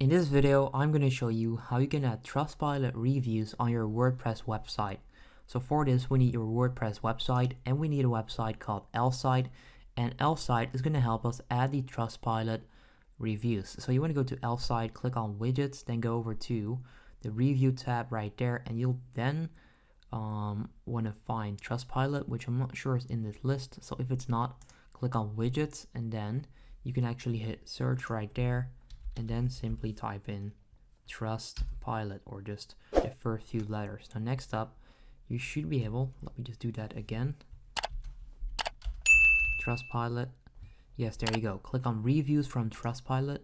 In this video, I'm going to show you how you can add Trustpilot reviews on your WordPress website. So for this, we need your WordPress website, and we need a website called Elsite, and Elsite is going to help us add the Trustpilot reviews. So you want to go to Elsite, click on Widgets, then go over to the Review tab right there, and you'll then want to find Trustpilot, which I'm not sure is in this list. So if it's not, click on Widgets, and then you can actually hit search right there, and then simply type in Trustpilot or just the first few letters. Now next up, you should be able, let me just do that again. Trustpilot. Yes, there you go. Click on reviews from Trustpilot,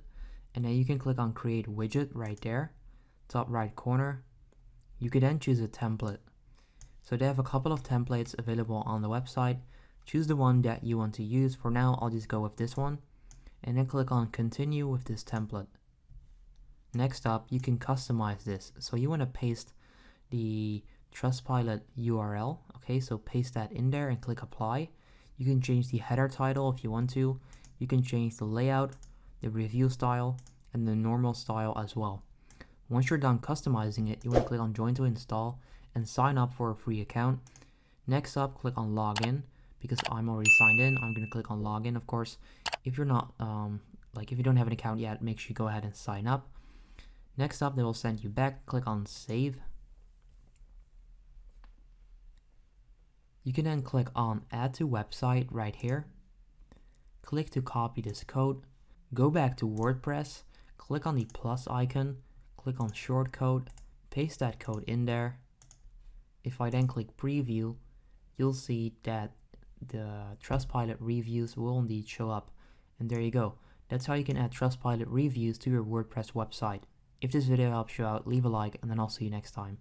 and then you can click on create widget right there, top right corner. You could then choose a template. So they have a couple of templates available on the website. Choose the one that you want to use. For now, I'll just go with this one, and then click on continue with this template. Next up, you can customize this. So you want to paste the Trustpilot URL. Okay, so paste that in there and click apply. You can change the header title if you want to. You can change the layout, the review style, and the normal style as well. Once you're done customizing it, you want to click on join to install and sign up for a free account. Next up, click on login. Because I'm already signed in, I'm going to click on login. Of course, if you're not, if you don't have an account yet, make sure you go ahead and sign up. Next up, they will send you back. Click on save. You can then click on add to website right here. Click to copy this code. Go back to WordPress. Click on the plus icon. Click on shortcode. Paste that code in there. If I then click preview, you'll see that the Trustpilot reviews will indeed show up. And there you go. That's how you can add Trustpilot reviews to your WordPress website. If this video helps you out, leave a like, and then I'll see you next time.